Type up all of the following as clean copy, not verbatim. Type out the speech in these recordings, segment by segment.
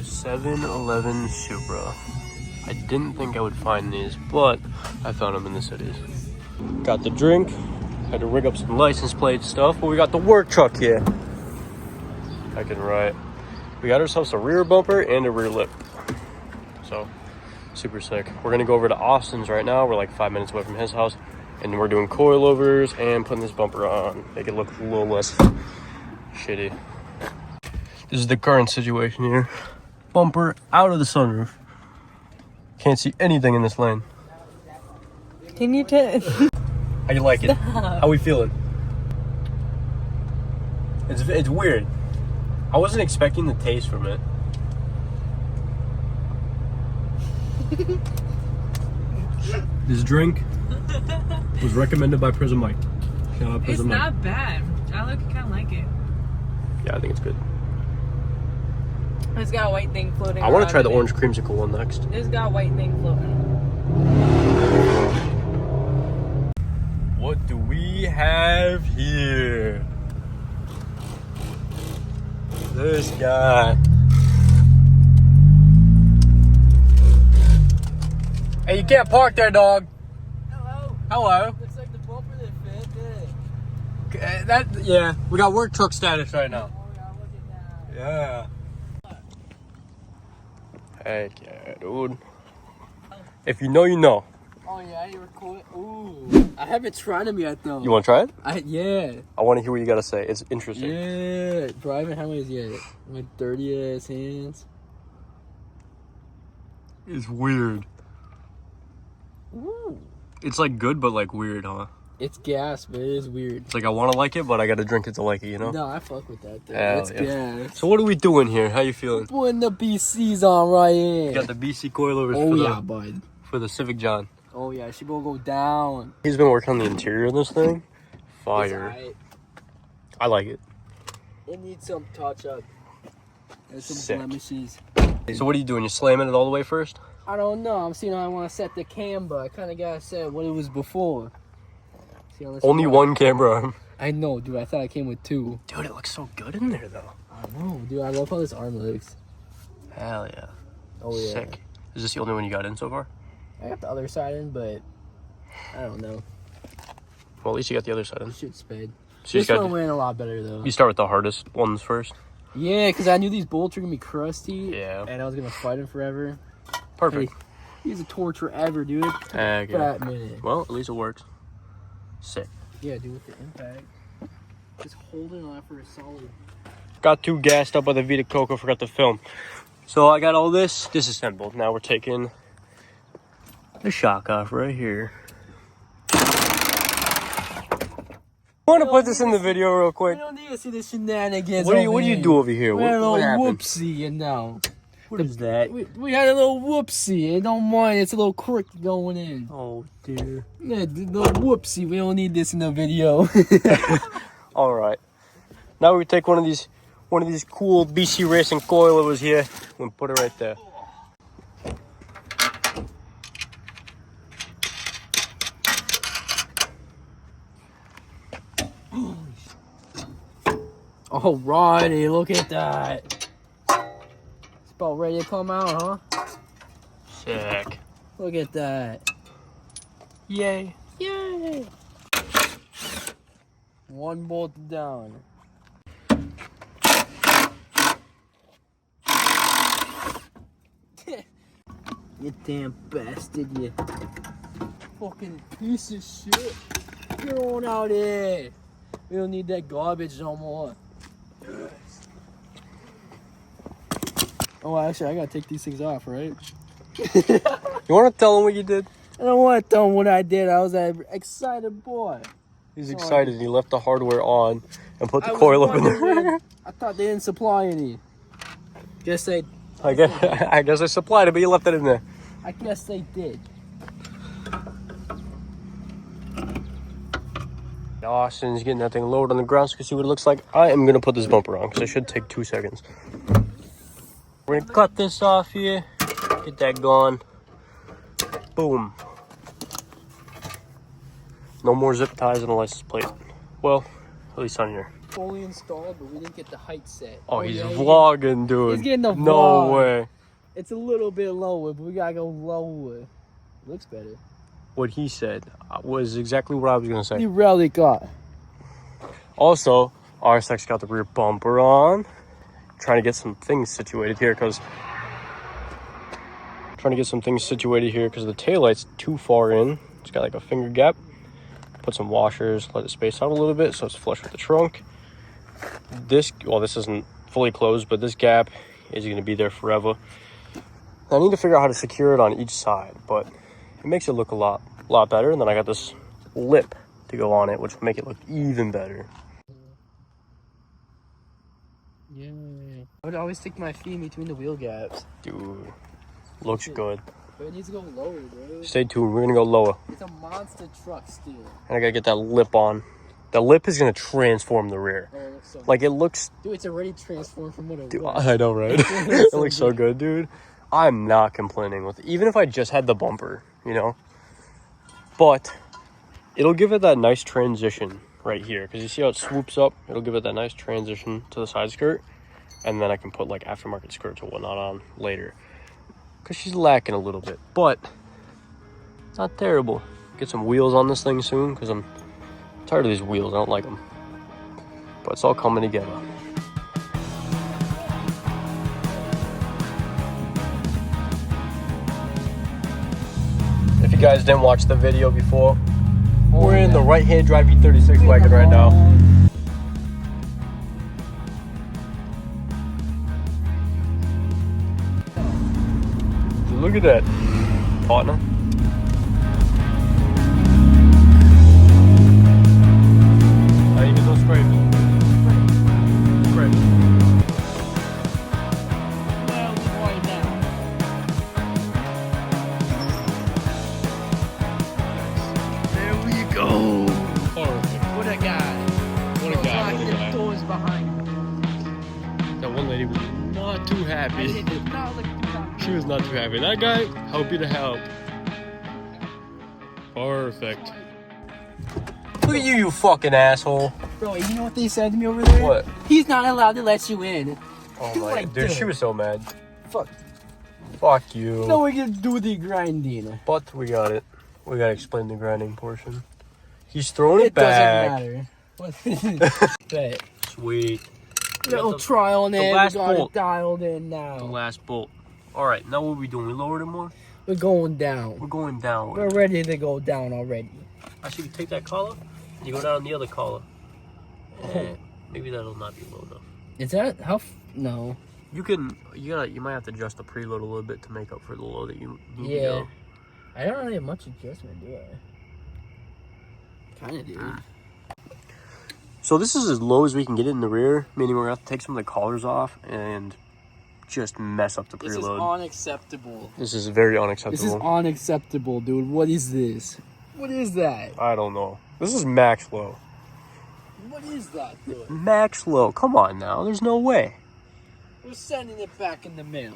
7-Eleven Supra. I didn't think I would find these, but I found them in the cities. Got the drink. Had to rig up some license plate stuff, but we got the work truck here. I can write. We got ourselves a rear bumper and a rear lip. So, super sick. We're gonna go over to Austin's right now. We're like 5 minutes away from his house. And we're doing coilovers and putting this bumper on. Make it look a little less shitty. This is the current situation here. Bumper out of the sunroof. Can't see anything in this lane. Can you tell? How you like it? How we feeling? It's weird. I wasn't expecting the taste from it. This drink was recommended by Prison Mike. Shout out Prison Mike. It's not bad. I kind of like it. Yeah, I think it's good. It's got a white thing floating. I want to try the orange creamsicle one next. It's got a white thing floating. What do we have here? This guy. Hey, you can't park there, dog. Hello. Hello. Looks like the bumper that fit, did it? Yeah, we got work truck status right now. Oh, yeah, look at that. Yeah. Heck yeah, dude. If you know, you know. Oh, yeah, you record. Ooh. I haven't tried them yet, though. You want to try it? Yeah. I want to hear what you got to say. It's interesting. Yeah. Driving how many yet? My dirty ass hands. It's weird. Ooh. It's like good, but like weird, huh? It's gas, but it is weird. It's like I want to like it, but I got to drink it to like it, you know? No, I fuck with that, though. Hell It's yeah. gas. So what are we doing here? How you feeling? Putting the BCs on right here. Got the BC coilovers Bud. for the Civic John. Oh, yeah, she will go down. He's been working on the interior of this thing. Fire. It's alright. I like it. It needs some touch-up. There's some Sick. blemishes. So what are you doing? You slamming it all the way first? I don't know. I'm seeing how I want to set the camber. I kind of got to set what it was before. See how this Only works. one camber arm. I know, dude. I thought I came with two. Dude, it looks so good in there, though. I know, dude. I love how this arm looks. Hell yeah. Oh, yeah. Sick. Is this the only one you got in so far? I got the other side in, but I don't know. Well, at least you got the other side in. Shit sped. So This one went a lot better, though. you start with the hardest ones first. Yeah, because I knew these bolts were going to be crusty. Yeah. And I was going to fight them forever. Perfect. Hey, he's a torch forever, dude. Heck yeah. That minute. Well, at least it works. Sick. Yeah, dude, with the impact. Just holding on for a solid. Got too gassed up by the Vita Coco, forgot to film. So I got all this disassembled. Now we're taking the shock off right here. I want to put this in the video real We quick. don't need to see the shenanigans. What do you do over here? We had a What little happened? whoopsie, you know. What is that? We had a little whoopsie. Don't mind, it's a little crick going in. Oh dear. Yeah, the little whoopsie. We don't need this in the video. All right. Now we take one of these cool BC Racing coilovers here and put it right there. Alrighty, look at that. It's about ready to come out, huh? Sick. Look at that. Yay. Yay! One bolt down. You damn bastard, you fucking piece of shit. Get on out here. We don't need that garbage no more. Oh, actually, I gotta take these things off, right? You want to tell him what you did? I don't want to tell them what I did. I was an excited boy. He's excited. He left the hardware on and put the I was coilover in there. wondering. I thought they didn't supply any. Guess they. I guess I supplied it, but you left it in there. I guess they did. Austin's getting that thing lowered on the ground so you can see what it looks like. I am going to put this bumper on because it should take 2 seconds. We're going to cut this off here. Get that gone. Boom. No more zip ties on the license plate. Well, at least on here. fully installed, but we didn't get the height set. Oh, he's yeah, vlogging, dude. He's getting the vlog. No way. It's a little bit lower, but we gotta go lower. Looks better. What he said was exactly what I was gonna say. You really got. Also, Rsx got the rear bumper on. Trying to get some things situated here because the taillight's too far in. It's got like a finger gap. Put some washers, let it space out a little bit so it's flush with the trunk. This isn't fully closed, but this gap is going to be there forever. I need to figure out how to secure it on each side, but it makes it look a lot better. And then I got this lip to go on it, which will make it look even better. Yeah. I would always stick my feet in between the wheel gaps. Dude, looks good. But it needs to go lower, bro. Stay tuned, we're gonna go lower. It's a monster truck still. And I gotta get that lip on. The lip is gonna transform the rear. Oh, it looks so like, it looks... Dude, it's already transformed from what it Dude, was. I know, right? It looks so good, dude. I'm not complaining with it. Even if I just had the bumper, you know? But it'll give it that nice transition right here. Because you see how it swoops up? It'll give it that nice transition to the side skirt. And then I can put, like, aftermarket skirts or whatnot on later. Because she's lacking a little bit. But it's not terrible. Get some wheels on this thing soon. Because I'm tired of these wheels. I don't like them. But it's all coming together. If you guys didn't watch the video before, we're in the right-hand drive E36 wagon right now. Look at that, partner. I even no scrape. There we go. Perfect. What a guy. What a guy, what a guy. Doors behind him. That one lady was not too happy. It did not look too happy. She was not too happy. That guy, happy to help. Perfect. Look at you, you fucking asshole. Bro, you know what they said to me over there? What? He's not allowed to let you in. Oh You my, like dude, that. she was so mad. Fuck. Fuck you. No, we can do the grinding. But we got it. We gotta explain the grinding portion. He's throwing it back. Doesn't matter. Bet. Sweet. Little trial and the error. last We got bolt. it dialed in now. The last bolt. Alright, now what are we doing? We lowered it more? We're going down. We're going down. We're ready to go down already. Actually, you take that collar, you go down the other collar. And maybe that'll not be low enough. Is that how? No. You might have to adjust the preload a little bit to make up for the low that you need to Yeah. go. I don't really have much adjustment, do I? Kind of do. So this is as low as we can get it in the rear, meaning we're gonna have to take some of the collars off and just mess up the preload. This is unacceptable. This is very unacceptable. This is unacceptable, dude. What is this? What is that? I don't know. This is max low. What is that, dude? Max low. Come on now. There's no way. We're sending it back in the mail.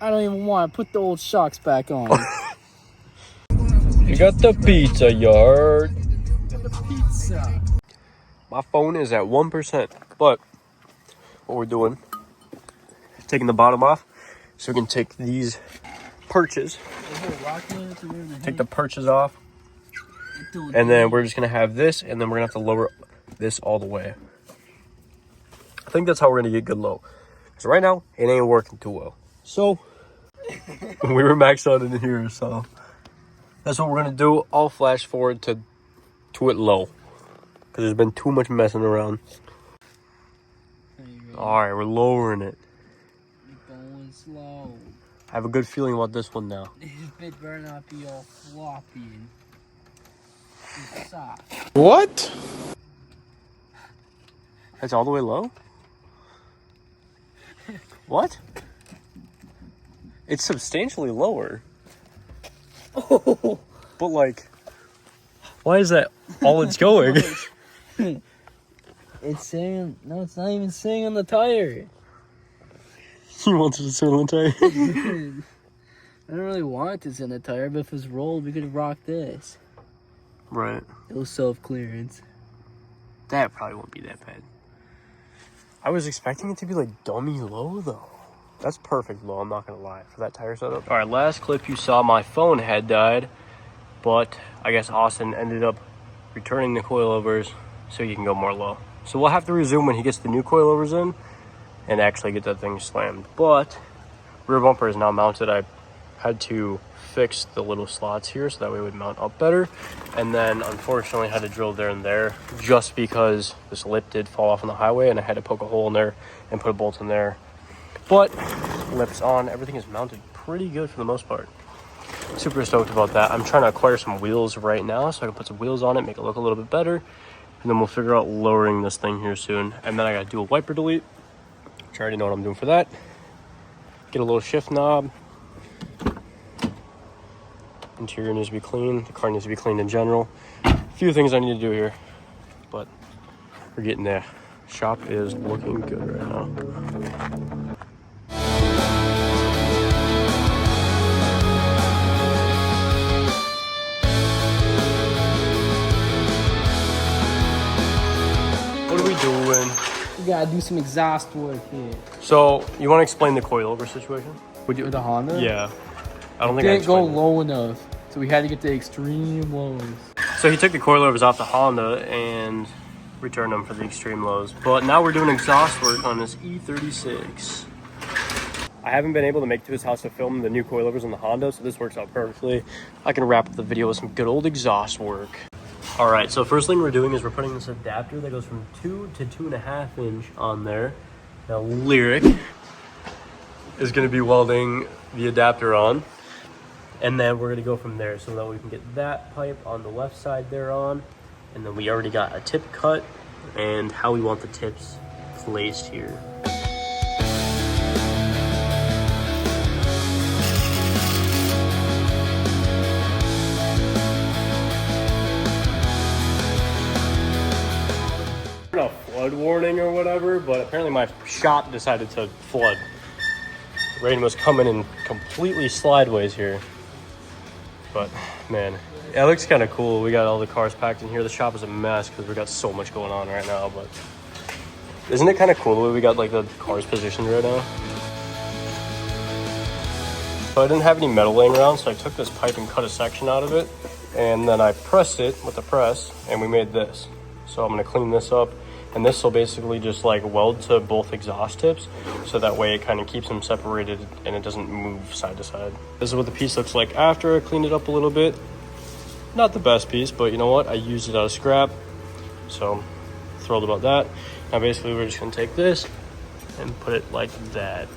I don't even want to put the old shocks back on. You got the pizza yard. The pizza. My phone is at 1%, but what we're doing, taking the bottom off so we can take these perches, take the perches off, and then we're just gonna have this, and then we're gonna have to lower this all the way. I think that's how we're gonna get good low. So right now, it ain't working too well. So we were maxed out in here, so that's what we're gonna do. I'll flash forward to it low, because there's been too much messing around. Alright, we're lowering it. You're going slow. I have a good feeling about this one now. This bit better not be all floppy and soft. What? That's all the way low? What? It's substantially lower. Oh. But like, why is that all it's going? It's saying, no, it's not even saying on the tire. You want to sit on the tire? I don't really want this in the tire, but if it was rolled, we could rock this. Right. It was self-clearance. that probably won't be that bad. I was expecting it to be like dummy low though. That's perfect low, I'm not gonna lie, for that tire setup. All right, last clip you saw, my phone had died, but I guess Austin ended up returning the coilovers so you can go more low. So we'll have to resume when he gets the new coilovers in and actually get that thing slammed. But rear bumper is now mounted. I had to fix the little slots here so that way it would mount up better, and then unfortunately had to drill there and there just because this lip did fall off on the highway and I had to poke a hole in there and put a bolt in there. But lips on, everything is mounted pretty good for the most part. Super stoked about that. I'm trying to acquire some wheels right now so I can put some wheels on it, make it look a little bit better, and then we'll figure out lowering this thing here soon. And then I gotta do a wiper delete, which I already know what I'm doing for that. Get a little shift knob. Interior needs to be clean. The car needs to be cleaned in general. A few things I need to do here, but we're getting there. Shop is looking good right now. What are we doing? We gotta do some exhaust work here. So, you want to explain the coilover situation? Would you with the Honda? Yeah. I don't think Didn't go explained it. low enough, so we had to get the extreme lows. So he took the coilovers off the Honda and returned them for the extreme lows. But now we're doing exhaust work on this E36. I haven't been able to make it to his house to film the new coilovers on the Honda, so this works out perfectly. I can wrap up the video with some good old exhaust work. All right, so first thing we're doing is we're putting this adapter that goes from 2 to 2.5 inch on there. Now Lyric is gonna be welding the adapter on. And then we're gonna go from there so that we can get that pipe on the left side there on. And then we already got a tip cut and how we want the tips placed here. A flood warning or whatever, but apparently my shop decided to flood. Rain was coming in completely Slidewayz here. But man, it looks kind of cool. We got all the cars packed in here. The shop is a mess because we got so much going on right now, but isn't it kind of cool the way we got like the cars positioned right now? So I didn't have any metal laying around, so I took this pipe and cut a section out of it, and then I pressed it with the press, and we made this. So I'm gonna clean this up, and this will basically just like weld to both exhaust tips, so that way it kind of keeps them separated and it doesn't move side to side. This is what the piece looks like after I cleaned it up a little bit. Not the best piece, but you know what? I used it out of scrap, so thrilled about that. Now basically we're just gonna take this and put it like that.